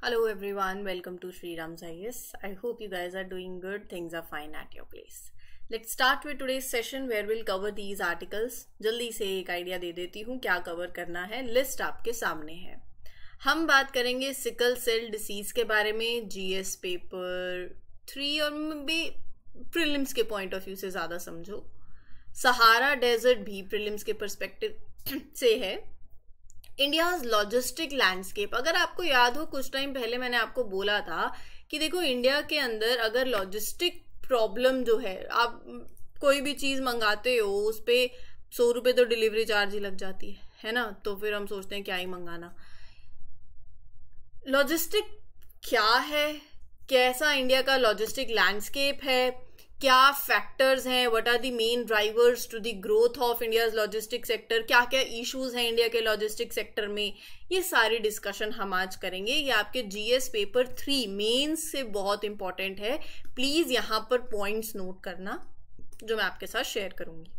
Hello everyone, welcome to Sri Ram's IS. I hope you guys are doing good, things are fine at your place. Let's start with today's session where we'll cover these articles. जल्दी से एक idea दे देती हूँ क्या cover करना है, list आपके सामने है. हम बात करेंगे सिकल सेल डिसीज के बारे में, जीएस पेपर 3 और भी प्रीलिम्स के पॉइंट ऑफ व्यू से ज़्यादा समझो. सहारा डेजर्ट भी प्रीलिम्स के पर्सपेक्टिव से है. इंडियाज लॉजिस्टिक लैंडस्केप, अगर आपको याद हो कुछ टाइम पहले मैंने आपको बोला था कि देखो इंडिया के अंदर अगर लॉजिस्टिक प्रॉब्लम जो है, आप कोई भी चीज़ मंगाते हो उस पर 100 रुपये तो डिलीवरी चार्ज ही लग जाती है ना. तो फिर हम सोचते हैं क्या ही मंगाना. लॉजिस्टिक क्या है, कैसा इंडिया का लॉजिस्टिक लैंडस्केप है, क्या फैक्टर्स हैं, what are the main drivers to the growth of India's logistic sector, क्या क्या इश्यूज हैं इंडिया के लॉजिस्टिक सेक्टर में, ये सारी डिस्कशन हम आज करेंगे. ये आपके जीएस पेपर 3 मेंस से बहुत इंपॉर्टेंट है. प्लीज यहाँ पर पॉइंट्स नोट करना जो मैं आपके साथ शेयर करूंगी.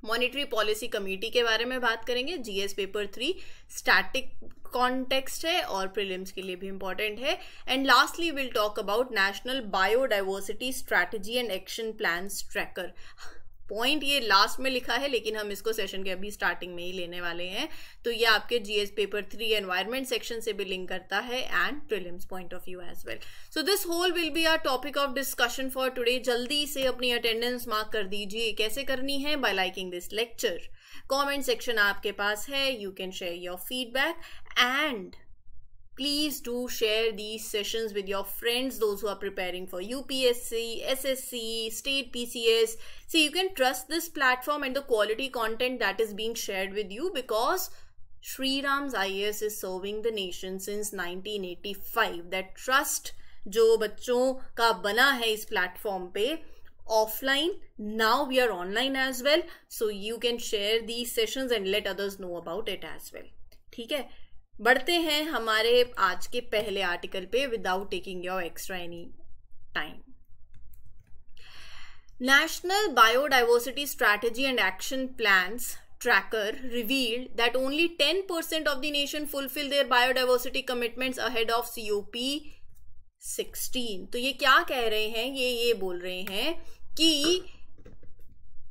मॉनेटरी पॉलिसी कमेटी के बारे में बात करेंगे. जीएस पेपर 3 स्टैटिक कॉन्टेक्स्ट है और प्रीलिम्स के लिए भी इंपॉर्टेंट है. And lastly will talk about national biodiversity strategy and action plans tracker. Point ये लास्ट में लिखा है लेकिन हम इसको सेशन के अभी स्टार्टिंग में ही लेने वाले हैं. तो ये आपके जीएस पेपर 3 एनवायरमेंट सेक्शन से भी लिंक करता है and prelims point of view as well. So this whole will be our topic of discussion for today. जल्दी से अपनी अटेंडेंस मार्क कर दीजिए. कैसे करनी है? Bye liking this lecture. Comment section आपके पास है, you can share your feedback and please do share these sessions with your friends, those who are preparing for UPSC, SSC, state PCS. See, you can trust this platform and the quality content that is being shared with you because Sri Ram's IAS is serving the nation since 1985. That trust जो बच्चों का बना है इस platform पे offline, now we are online as well, so you can share these sessions and let others know about it as well. ठीक है, बढ़ते हैं हमारे आज के पहले आर्टिकल पे without taking your extra any time. National biodiversity strategy and action plans tracker revealed that only 10% of the nation fulfil there biodiversity commitments ahead of COP 16. तो ये क्या कह रहे हैं? ये बोल रहे हैं कि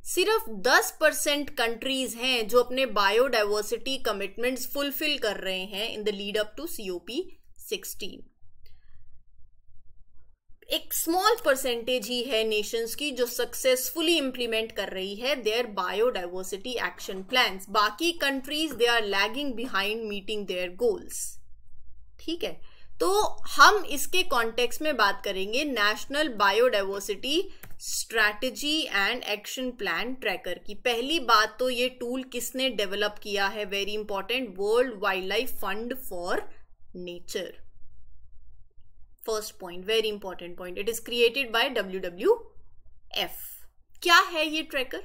सिर्फ 10% कंट्रीज हैं जो अपने बायोडाइवर्सिटी कमिटमेंट्स फुलफिल कर रहे हैं in the lead up to COP 16. एक स्मॉल परसेंटेज ही है नेशंस की जो सक्सेसफुली इंप्लीमेंट कर रही है देयर बायोडाइवर्सिटी एक्शन प्लान्स. बाकी countries they are lagging behind meeting their goals. ठीक है, तो हम इसके कॉन्टेक्स्ट में बात करेंगे national biodiversity strategy and action plan tracker की. पहली बात तो ये टूल किसने डेवलप किया है? Very important, world wild life fund for nature. First point, very important point, it is created by WWF. क्या है ये ट्रैकर?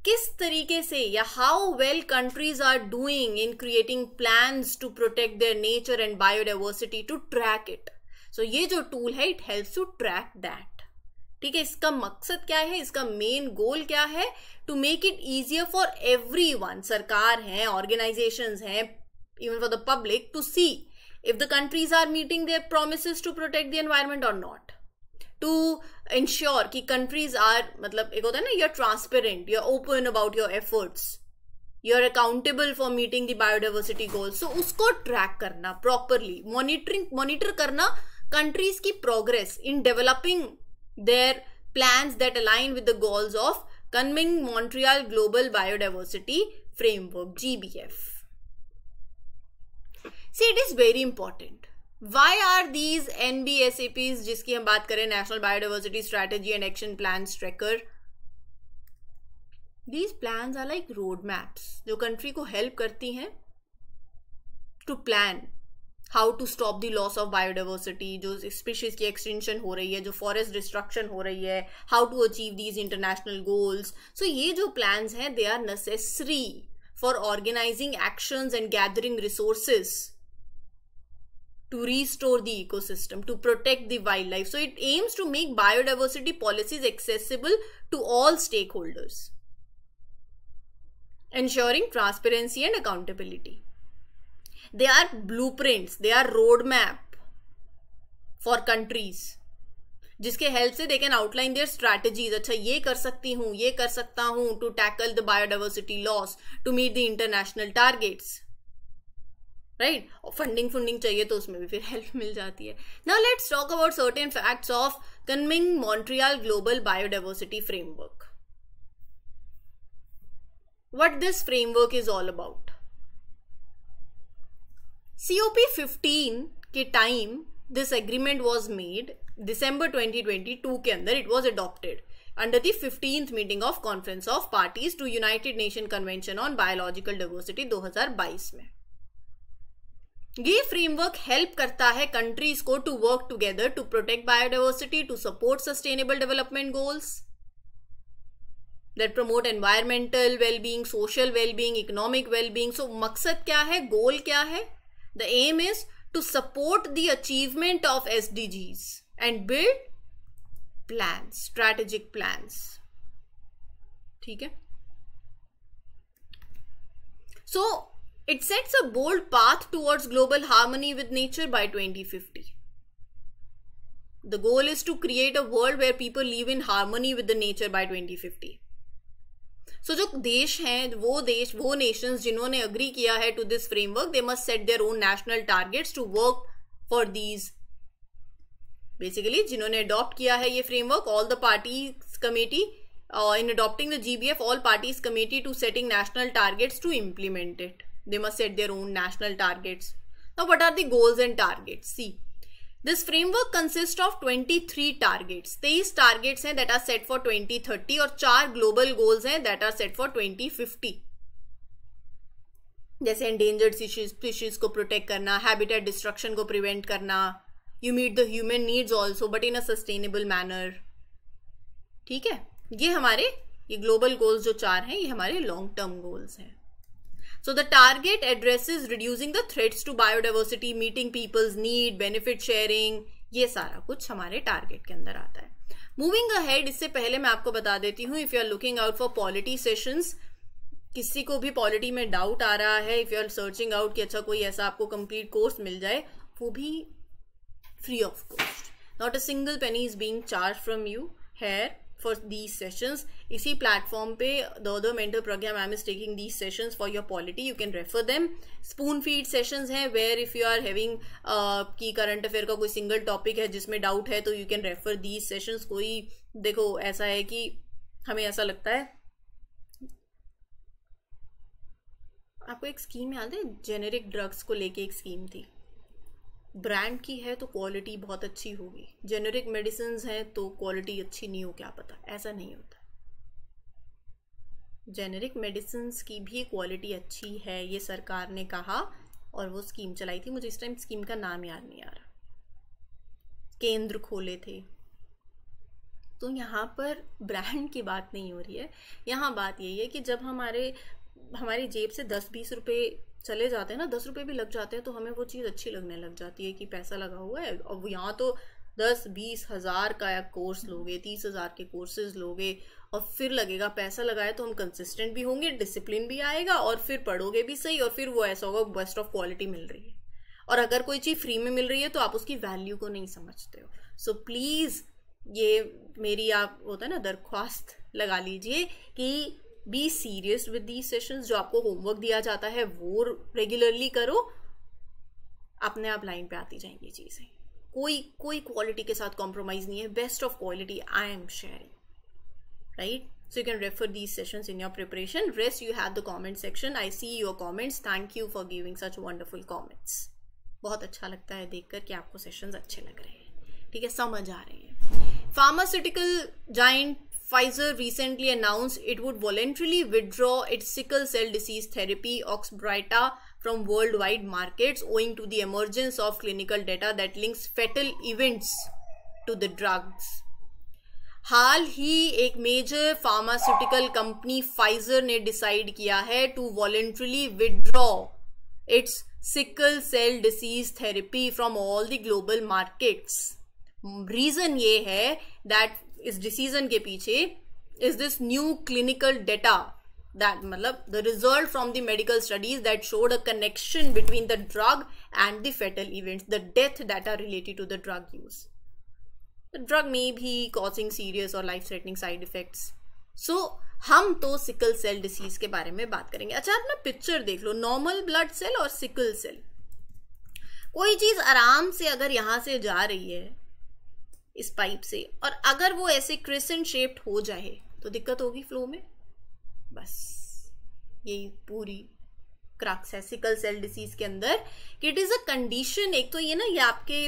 किस तरीके से या how well countries are doing in creating plans to protect their nature and biodiversity, to track it. So ये जो tool है it helps to track that. ठीक है, इसका मकसद क्या है, इसका मेन गोल क्या है? To make it easier for everyone, सरकार हैं, ऑर्गेनाइजेशंस हैं, even for the public, to see if the countries are meeting their promises to protect the environment और नॉट. टू इंश्योर कि कंट्रीज आर, मतलब एक होता है ना, you are transparent, you are open about your efforts, you are accountable for meeting the biodiversity goals. So उसको track करना properly, monitor करना कंट्रीज की progress in developing their plans that align with the goals of Kunming Montreal Global Biodiversity Framework, GBF. See, it is very important. Why are these NBSAPs, जिसकी हम बात करें, National Biodiversity Strategy and Action Plans Tracker, these plans are like road maps जो country को help करती हैं to plan how to stop the loss of biodiversity, जो species की एक्सटेंशन हो रही है, जो फॉरेस्ट डिस्ट्रक्शन हो रही है, how to achieve these international goals. So ये जो प्लान्स हैं they are necessary for organising actions and gathering resources to restore the ecosystem, to protect the wild life. So it aims to make biodiversity policies accessible to all stake holders, ensuring transparency and accountability. They are blueprints, they are road map for countries, जिसके help से they can outline their strategies. अच्छा ये कर सकती हूँ, ये कर सकता हूँ to tackle the biodiversity loss, to meet the international targets, right. और फंडिंग चाहिए तो उसमें भी फिर हेल्प मिल जाती है. Now let's talk about certain facts of Kunming Montreal global biodiversity framework. What this framework is all about. COP15 के time this agreement was made. December 2022 के अंदर it was adopted under the 15th meeting of Conference of Parties to United Nations Convention on Biological Diversity 2022 में. ये framework help करता है countries को to work together to protect biodiversity, to support sustainable development goals that promote environmental wellbeing, social wellbeing, economic wellbeing. So मकसद क्या है, goal क्या है? The aim is to support the achievement of SDGs and build plans, strategic plans. ठीक है. So it sets a bold path towards global harmony with nature by 2050. The goal is to create a world where people live in harmony with the nature by 2050. So जो देश हैं, वो nations जिन्होंने agree किया है to this framework, they must set their own national targets to work for these. Basically जिन्होंने adopt किया है ये framework, all the parties committee in adopting the GBF, all parties committee to setting national targets to implement it. They must set their own national targets. Now what are the goals and targets? See, this framework consist of 23 targets. 23 targets हैं that are set for 2030 और 4 global goals हैं that are set for 2050. जैसे endangered species को protect करना, habitat destruction को prevent करना, you meet the human needs also but in a sustainable manner. ठीक है, ये ग्लोबल गोल्स जो 4 हैं ये हमारे लॉन्ग टर्म गोल्स हैं. So the target addresses reducing the threats to biodiversity, meeting people's need, benefit sharing, ये सारा कुछ हमारे टारगेट के अंदर आता है. मूविंग अहेड, इससे पहले मैं आपको बता देती हूँ, if you are looking out for polity sessions, किसी को भी पॉलिटी में डाउट आ रहा है, if you are searching out कि अच्छा कोई ऐसा आपको कंप्लीट कोर्स मिल जाए, वो भी free of cost. Not a single penny is being charged from you here for these sessions. इसी platform पे the other mentor Pragya ma'am is taking these sessions for your polity. You can refer them. Spoon feed sessions हैं where if you are having की current affair का कोई single topic है जिसमें doubt है तो you can refer these sessions. कोई देखो ऐसा है कि हमें ऐसा लगता है, आपको एक स्कीम याद है, जेनेरिक ड्रग्स को लेके एक स्कीम थी. ब्रांड की है तो क्वालिटी बहुत अच्छी होगी, जेनेरिक मेडिसिन हैं तो क्वालिटी अच्छी नहीं हो, क्या पता. ऐसा नहीं होता. जेनेरिक मेडिसिन की भी क्वालिटी अच्छी है, ये सरकार ने कहा और वो स्कीम चलाई थी. मुझे इस टाइम स्कीम का नाम याद नहीं आ रहा. केंद्र खोले थे. तो यहाँ पर ब्रांड की बात नहीं हो रही है. यहाँ बात यही है कि जब हमारी जेब से 10-20 रुपये चले जाते हैं ना, 10 रुपये भी लग जाते हैं तो हमें वो चीज़ अच्छी लगने लग जाती है कि पैसा लगा हुआ है. और यहाँ तो 10-20 हज़ार का कोर्स लोगे, 30 हज़ार के कोर्सेज लोगे और फिर लगेगा पैसा लगाए तो हम कंसिस्टेंट भी होंगे, डिसिप्लिन भी आएगा और फिर पढ़ोगे भी सही और फिर वो ऐसा होगा बेस्ट ऑफ क्वालिटी मिल रही है. और अगर कोई चीज़ फ्री में मिल रही है तो आप उसकी वैल्यू को नहीं समझते हो. सो प्लीज़ ये मेरी आप होता है ना दरख्वास्त लगा लीजिए कि be serious with these sessions. जो आपको होमवर्क दिया जाता है वो रेगुलरली करो, अपने आप लाइन पे आती जाएंगी चीज़ें. कोई क्वालिटी के साथ कॉम्प्रोमाइज नहीं है. Best of quality I am sharing, right. So you can refer these sessions in your preparation. Rest you have the comment section. I see your comments. Thank you for giving such wonderful comments. बहुत अच्छा लगता है देखकर कि आपको sessions अच्छे लग रहे हैं, ठीक है, समझ आ रहे हैं. Pharmaceutical giant Pfizer recently announced it would voluntarily withdraw its sickle cell disease therapy Oxbryta from worldwide markets owing to the emergence of clinical data that links fatal events to the drugs. हाल ही एक major pharmaceutical company Pfizer ने decide किया है to voluntarily withdraw its sickle cell disease therapy from all the global markets. Reason ये है that इस decision के पीछे is this new clinical data that मतलब the result from the medical studies that showed a connection between the drug and the fatal events, the death that are related to the drug use. The drug may be causing serious or life threatening side effects. So हम तो sickle cell disease के बारे में बात करेंगे. अच्छा, आप ना पिक्चर देख लो, नॉर्मल ब्लड सेल और सिकल सेल. कोई चीज आराम से अगर यहां से जा रही है इस पाइप से, और अगर वो ऐसे क्रिसेंट शेप्ड हो जाए तो दिक्कत होगी फ्लो में. बस यही पूरी क्रक्स है सिकल सेल डिसीज के अंदर कि इट इज अ कंडीशन. एक तो ये ना, ये आपके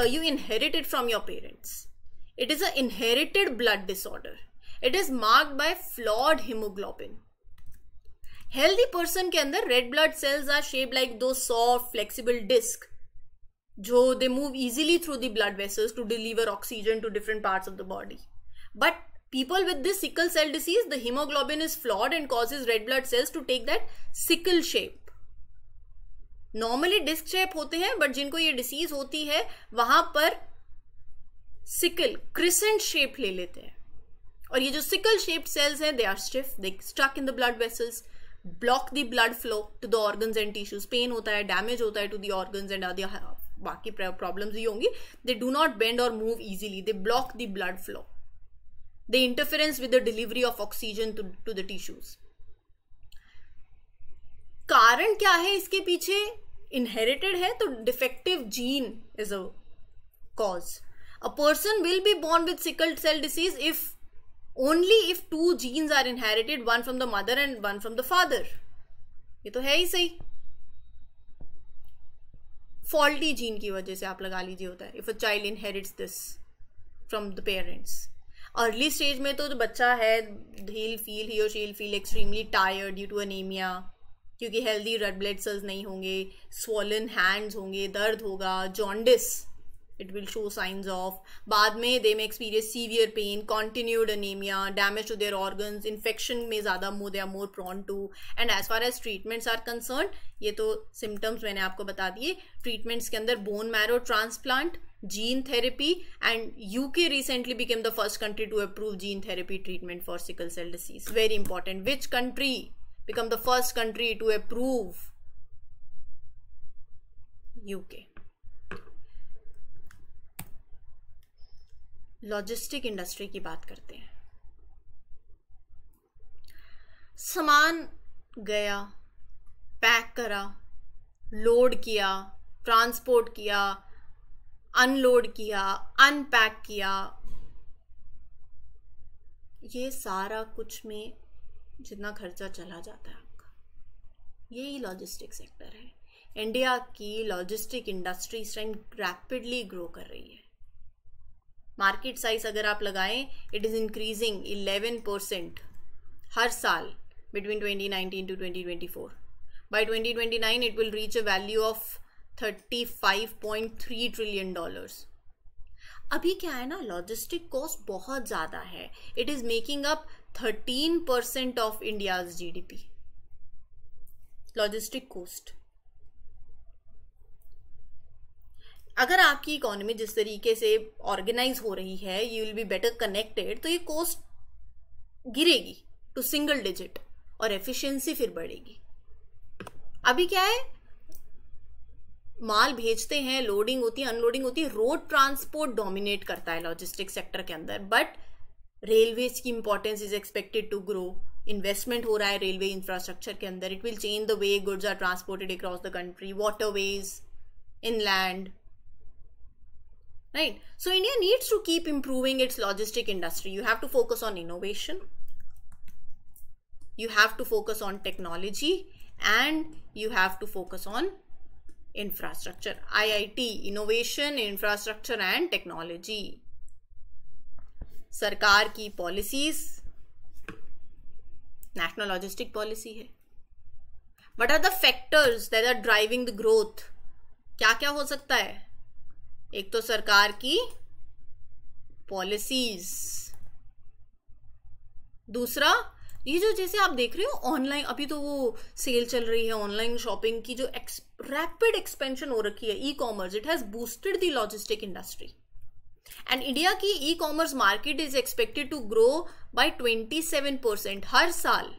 you inherited from your parents. It is a inherited blood disorder. It is marked by flawed haemoglobin. Healthy person के अंदर red blood cells are shaped like दो सॉफ्ट फ्लेक्सिबल डिस्क जो they move easily through the blood vessels to deliver oxygen to different parts of the body. But people with this sickle cell disease, the hemoglobin is flawed and causes red blood cells to take that sickle shape. Normally disc shape होते हैं, but जिनको ये disease होती है वहां पर sickle crescent shape ले लेते हैं. और ये जो sickle shaped cells हैं, they are stiff, they stuck in the blood vessels, block the blood flow to the organs and tissues. Pain होता है, damage होता है to the organs and other बाकी प्रॉब्लम्स ही होंगी. दे डू नॉट बेंड और move easily. They block the blood flow. They interference with the delivery of oxygen to the tissues. कारण क्या है इसके पीछे? इनहेरिटेड है तो defective gene is a cause. A person will be born with sickle cell disease if only if 2 genes are inherited, one from the mother and one from the father. ये तो है ही सही. फॉल्टी जीन की वजह से आप लगा लीजिए होता है. If a child inherits this from the parents. Early stage में तो जो बच्चा है, ही और she will feel extremely tired due to anaemia, क्योंकि हेल्दी रेड ब्लड सेल्स नहीं होंगे, स्वॉलन हैंड्स होंगे, दर्द होगा, jaundice it will show signs of. बाद में they may experience severe pain, continued anemia, damage to their organs, infection में ज़्यादा they are more prone to. And as far as treatments are concerned, ये तो symptoms मैंने आपको बता दिए. treatments के अंदर bone marrow transplant, gene therapy, and UK recently became the first country to approve gene therapy treatment for sickle cell disease. Very important. Which country become the first country to approve? UK. Logistic industry की बात करते हैं. सामान गया, pack करा, load किया, transport किया, unload किया, अनपैक किया, ये सारा कुछ में जितना खर्चा चला जाता है आपका, यही लॉजिस्टिक सेक्टर है. इंडिया की लॉजिस्टिक इंडस्ट्री इस टाइम रैपिडली ग्रो कर रही है. मार्केट साइज अगर आप लगाएं, इट इज इंक्रीजिंग 11% हर साल between 2019 to 2024. By 2029 it will reach a value of $35.3 trillion. अभी क्या है ना, लॉजिस्टिक कॉस्ट बहुत ज्यादा है. It is making up 13% of India's GDP. Logistic cost. अगर आपकी इकोनॉमी जिस तरीके से ऑर्गेनाइज हो रही है, you will be better connected, तो ये कॉस्ट गिरेगी टू सिंगल डिजिट और एफिशिएंसी फिर बढ़ेगी. अभी क्या है, माल भेजते हैं, लोडिंग होती है, अनलोडिंग होती है, रोड ट्रांसपोर्ट डोमिनेट करता है लॉजिस्टिक सेक्टर के अंदर. बट रेलवेज की importance is expected to grow. Investment हो रहा है रेलवे इंफ्रास्ट्रक्चर के अंदर. It will change the way goods are transported across the country, waterways, inland. Right? So India needs to keep improving its logistic industry. You have to focus on innovation. You have to focus on technology, and you have to focus on infrastructure. IIT, innovation, infrastructure and technology. सरकार की policies national logistic policy है. What are the factors that are driving the growth? क्या क्या हो सकता है? एक तो सरकार की पॉलिसीज, दूसरा ये जो जैसे आप देख रहे हो ऑनलाइन, अभी तो वो सेल चल रही है ऑनलाइन शॉपिंग की, जो रैपिड एक्सपेंशन हो रखी है e commerce. It has boosted the logistic industry. And India की e commerce market is expected to grow by 27% हर साल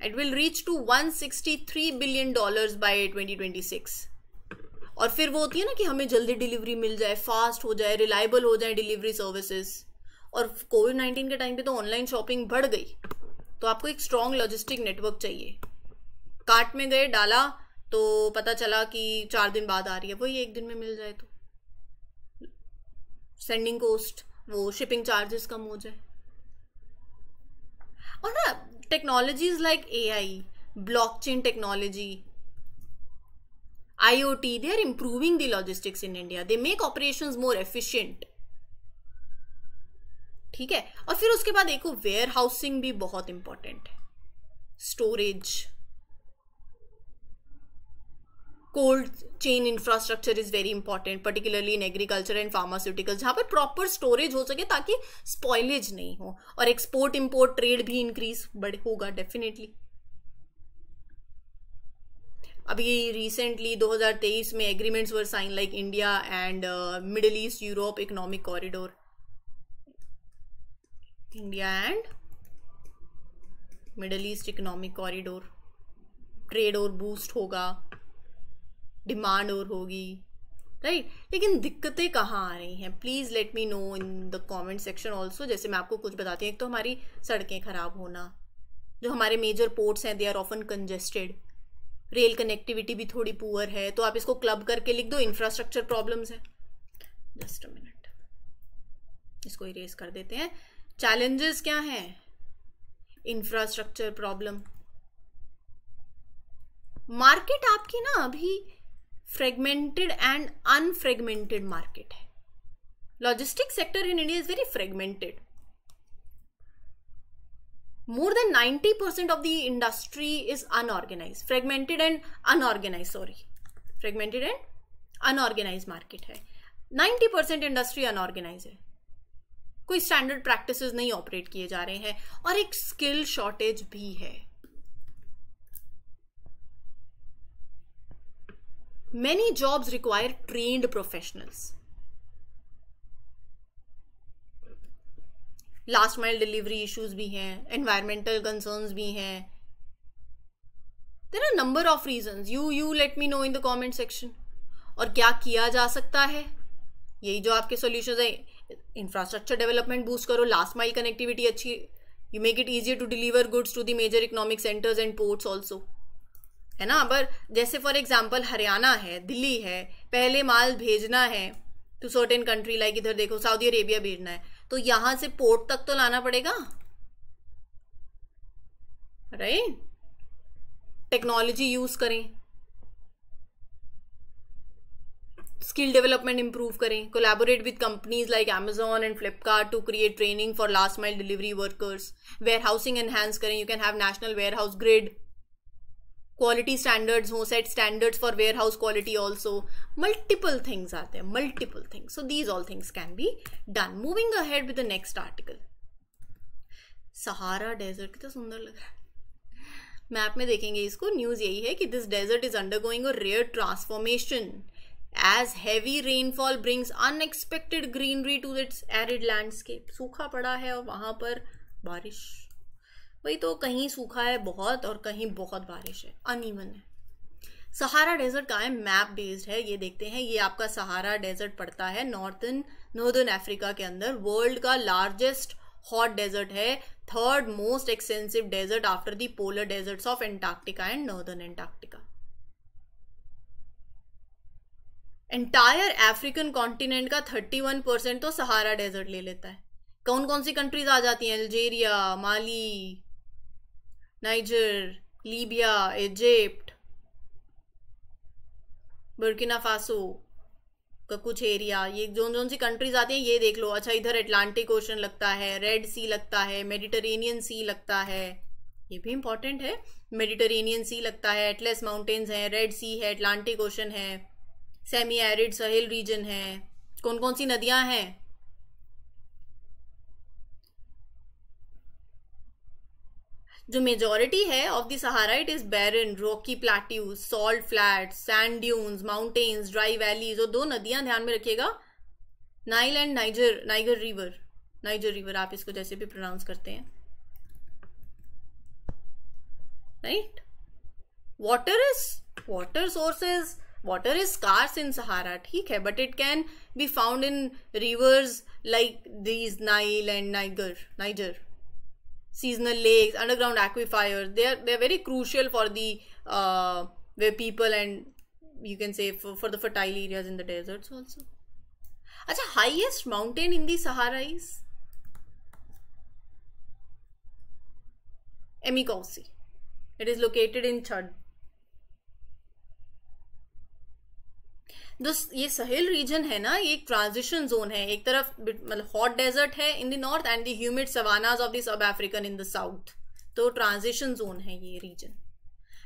it will reach to $163 billion by 2026। और फिर वो होती है ना कि हमें जल्दी डिलीवरी मिल जाए, फास्ट हो जाए, रिलायबल हो जाए डिलीवरी सर्विसेज। और कोविड-19 के टाइम पे तो ऑनलाइन शॉपिंग बढ़ गई, तो आपको एक स्ट्रॉन्ग लॉजिस्टिक नेटवर्क चाहिए। कार्ट में गए, डाला, तो पता चला कि 4 दिन बाद आ रही है, वही 1 दिन में मिल जाए तो सेंडिंग कॉस्ट, वो शिपिंग चार्जेस कम हो जाए। और ना technologies like AI, blockchain technology, IoT, they are improving the logistics in India. They make operations more efficient. ठीक है। और फिर उसके बाद देखो वेयर हाउसिंग भी बहुत इंपॉर्टेंट है, storage, cold chain infrastructure is very important, particularly in agriculture and pharmaceuticals, जहां पर प्रॉपर स्टोरेज हो सके ताकि स्पॉइलेज नहीं हो। और एक्सपोर्ट इंपोर्ट ट्रेड भी इंक्रीज होगा डेफिनेटली। अभी रिसेंटली 2023 में agreements were sign like India and Middle East Europe economic corridor, India and Middle East economic corridor, trade और बूस्ट होगा, डिमांड और होगी, राइट। लेकिन दिक्कतें कहाँ आ रही हैं, please let me know in the comment section also. जैसे मैं आपको कुछ बताती हूँ, एक तो हमारी सड़कें खराब होना, जो हमारे मेजर पोर्ट्स हैं they are often congested, rail connectivity भी थोड़ी पुअर है, तो आप इसको क्लब करके लिख दो इंफ्रास्ट्रक्चर प्रॉब्लम्स है। जस्ट अ मिनट, इसको इरेज कर देते हैं। चैलेंजेस क्या हैं, इंफ्रास्ट्रक्चर प्रॉब्लम, मार्केट आपकी ना अभी फ्रेगमेंटेड एंड अनफ्रेगमेंटेड मार्केट है। Logistic sector in India is very fragmented. More than 90% of the industry is unorganized, fragmented and unorganized, fragmented and unorganized market है। 90% इंडस्ट्री अनऑर्गेनाइज है, कोई स्टैंडर्ड प्रैक्टिसेस नहीं operate किए जा रहे हैं, और एक स्किल शॉर्टेज भी है। Many jobs require trained professionals. Last mile delivery issues भी हैं, एनवायरमेंटल कंसर्न्स भी हैं, there are number of reasons. You let me know in the comment section. और क्या किया जा सकता है, यही जो आपके सॉल्यूशंस है। इंफ्रास्ट्रक्चर डेवलपमेंट बूस्ट करो, लास्ट माइल कनेक्टिविटी अच्छी, you make it easier to deliver goods to the major economic centres and ports also, है ना। पर जैसे फॉर एग्जाम्पल हरियाणा है, दिल्ली है, पहले माल भेजना है टू सर्टेन कंट्री, लाइक इधर देखो सऊदी अरेबिया भेजना है, तो यहां से पोर्ट तक तो लाना पड़ेगा, राइट। टेक्नोलॉजी यूज करें, स्किल डेवलपमेंट इंप्रूव करें, collaborate with companies like Amazon and Flipkart to create training for last mile delivery workers, warehousing enhance करें, you can have national warehouse grid, quality standards हो, set standards for warehouse quality also, multiple things आते हैं, multiple things, so these all things can be done. Moving ahead with the next article, Sahara desert, कितना सुंदर लग रहा है, map में देखेंगे इसको। न्यूज यही है कि this desert is undergoing a rare transformation as heavy rainfall brings unexpected greenery to its arid landscape. सूखा पड़ा है और वहां पर बारिश, वही तो, कहीं सूखा है बहुत और कहीं बहुत बारिश है, अनइवन है। सहारा डेजर्ट कहाँ है, मैप बेस्ड है, ये देखते हैं। ये आपका सहारा डेजर्ट पड़ता है नॉर्दर्न अफ्रीका के अंदर, वर्ल्ड का लार्जेस्ट हॉट डेजर्ट है, third most extensive desert after the polar deserts of Antarctica and northern Antarctica. Entire African continent का 31% तो सहारा डेजर्ट ले लेता है। कौन कौन सी कंट्रीज आ जाती हैं, Algeria, Mali, Niger, Libya, Egypt, Burkina Faso का कुछ एरिया, ये जोन सी कंट्रीज आती हैं ये देख लो। अच्छा, इधर अटलांटिक ओशन लगता है, रेड सी लगता है, मेडिटेरेनियन सी लगता है, ये भी इंपॉर्टेंट है, मेडिटेरेनियन सी लगता है, एटलस माउंटेन्स हैं, रेड सी है, अटलांटिक ओशन है, सेमी एरिड सहेल रीजन है। कौन कौन सी नदियां हैं, जो मेजॉरिटी है of the Sahara, it is barren, rocky plateaus, salt flats, sand dunes, mountains, dry valleys. और 2 नदियां ध्यान में रखिएगा, नाइल एंड नाइगर रिवर, आप इसको जैसे भी प्रोनाउंस करते हैं। right? Water sources, water is scarce in Sahara, ठीक है, but it can be found in rivers like these Nile and Niger. Seasonal lakes, underground aquifers, they're very crucial for the where people, and you can say for the fertile areas in the deserts also. Acha, highest mountain in the Sahara is Emikosi. It is located in Chad. ये Sahel region है ना, ये एक transition zone है. एक तरफ मतलब hot desert है in the north and the humid savannas of the sub African in the south. तो ट्रांजिशन जोन है ये रीजन.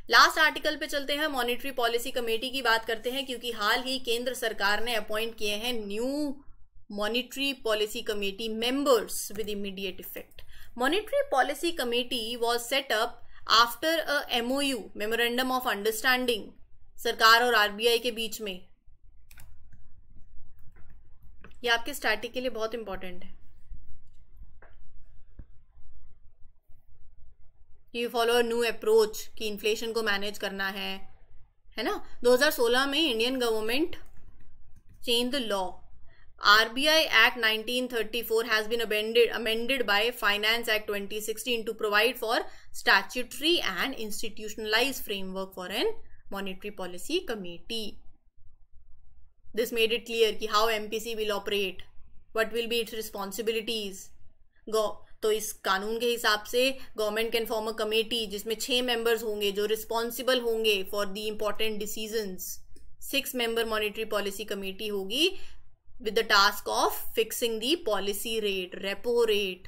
लास्ट आर्टिकल पे चलते हैं. मॉनेटरी पॉलिसी कमेटी की बात करते हैं, क्योंकि हाल ही केंद्र सरकार ने अपॉइंट किए हैं new monetary policy committee members with immediate effect. Monetary policy committee was set up after a MOU, memorandum of understanding, सरकार और RBI के बीच में. ये आपके स्टैटिक के लिए बहुत इंपॉर्टेंट है. You follow a new approach कि इन्फ्लेशन को मैनेज करना है ना. 2016 में Indian government change the law. RBI Act 1934 has been amended by Finance Act 2016 to provide for statutory and institutionalized framework for an monetary policy committee. This made it clear कि how MPC will operate, what will be its responsibilities. तो इस कानून के हिसाब से government can form a committee जिसमें 6 members होंगे जो रिस्पॉन्सिबल होंगे for the important decisions. 6 member monetary policy committee होगी with the task of fixing the policy rate, repo rate,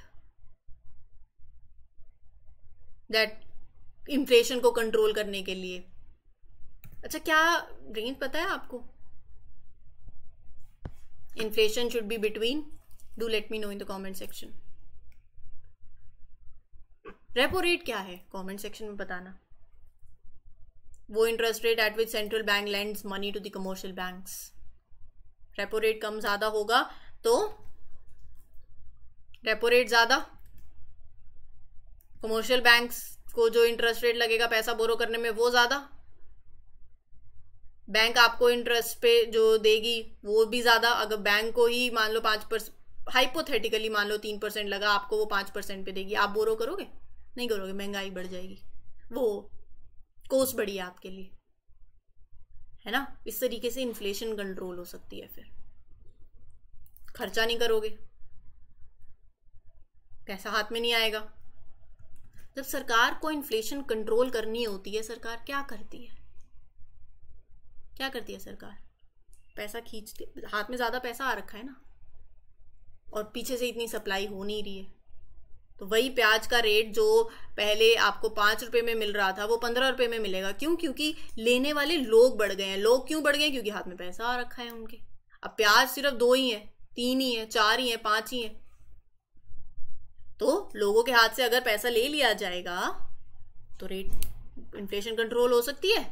that inflation को कंट्रोल करने के लिए. अच्छा, क्या रेंज पता है आपको? Inflation should be between, do let me know in the comment section. Repo rate क्या है कमेंट सेक्शन में बताना. वो interest rate at which central bank lends money to the commercial banks. Repo rate कम ज्यादा होगा तो रेपो रेट ज्यादा, कमर्शियल बैंक्स को जो इंटरेस्ट रेट लगेगा पैसा बोरो करने में वो ज्यादा, बैंक आपको इंटरेस्ट पे जो देगी वो भी ज्यादा. अगर बैंक को ही मान लो 5%, हाइपोथेटिकली मान लो 3% लगा, आपको वो 5% पे देगी, आप बोरो करोगे? नहीं करोगे, महंगाई बढ़ जाएगी, वो कोस्ट बढ़ी है आपके लिए, है ना. इस तरीके से इन्फ्लेशन कंट्रोल हो सकती है. फिर खर्चा नहीं करोगे, पैसा हाथ में नहीं आएगा. जब सरकार को इन्फ्लेशन कंट्रोल करनी होती है, सरकार क्या करती है? सरकार पैसा खींचती, हाथ में ज्यादा पैसा आ रखा है ना, और पीछे से इतनी सप्लाई हो नहीं रही है, तो वही प्याज का रेट जो पहले आपको 5 रुपए में मिल रहा था वो 15 रुपए में मिलेगा. क्यों? क्योंकि लेने वाले लोग बढ़ गए हैं. लोग क्यों बढ़ गए? क्योंकि हाथ में पैसा आ रखा है उनके. अब प्याज सिर्फ 2 ही है, 3 ही है, 4 ही है, 5 ही है. तो लोगों के हाथ से अगर पैसा ले लिया जाएगा तो रेट इन्फ्लेशन कंट्रोल हो सकती है.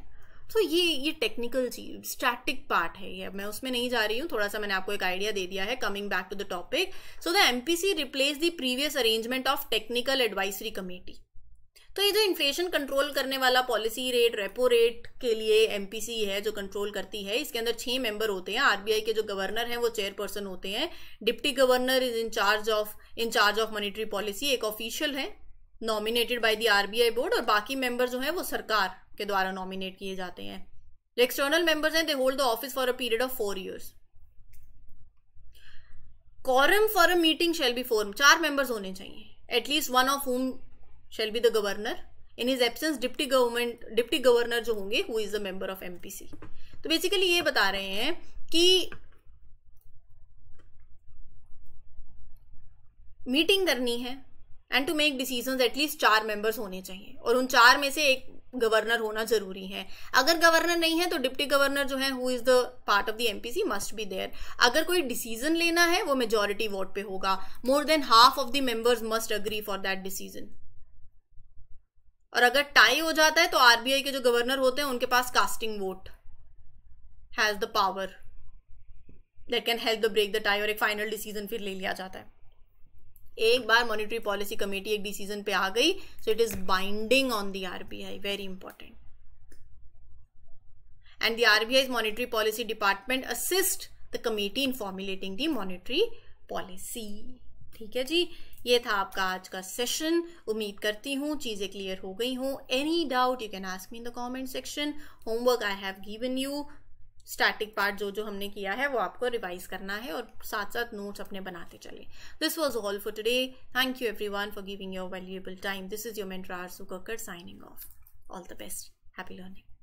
तो ये टेक्निकल चीज, स्टैटिक पार्ट है, ये मैं उसमें नहीं जा रही हूँ. थोड़ा सा मैंने आपको एक आइडिया दे दिया है. Coming back to the topic, so the MPC replace the previous arrangement of technical advisory committee. तो ये जो इन्फ्लेशन कंट्रोल करने वाला पॉलिसी रेट, रेपो रेट के लिए MPC है जो कंट्रोल करती है, इसके अंदर 6 मेंबर होते हैं. RBI के जो गवर्नर हैं वो चेयरपर्सन होते हैं. Deputy governor is in charge of monetary policy, एक ऑफिशियल है nominated by the RBI board, और बाकी मेंबर जो है वो सरकार के द्वारा नॉमिनेट किए जाते हैं. जो एक्सटर्नल मेंबर्स हैं, they hold the office for a period of 4 years. quorum for a meeting shall be 4. 4 members होने चाहिए, at least one of whom shall be the governor. In his absence deputy governor जो होंगे who is the member of MPC. तो basically ये बता रहे हैं कि मीटिंग करनी है and to make decisions at least 4 members होने चाहिए, और उन 4 में से एक गवर्नर होना जरूरी है. अगर गवर्नर नहीं है तो डिप्टी गवर्नर जो है who is the part of the MPC must be there. अगर कोई डिसीजन लेना है वो मेजॉरिटी वोट पे होगा. More than half of the members must agree for that decision. और अगर टाई हो जाता है तो RBI के जो गवर्नर होते हैं उनके पास casting vote has the power that can help the break the tie, और एक फाइनल डिसीजन फिर ले लिया जाता है. एक बार मॉनेटरी पॉलिसी कमेटी एक डिसीजन पे आ गई, so it is binding on the RBI, very important. And the RBI's monetary policy department assist the committee in formulating the monetary policy. ठीक है जी, ये था आपका आज का सेशन. उम्मीद करती हूँ चीज़ें क्लियर हो गई हों. Any doubt you can ask me in the comment section. Homework I have given you. Static part जो हमने किया है वो आपको रिवाइज करना है और साथ साथ नोट्स अपने बनाते चले. This was all for today. Thank you everyone for giving your valuable time. This is your mentor Aarzoo Kakkar signing off. All the best. Happy learning.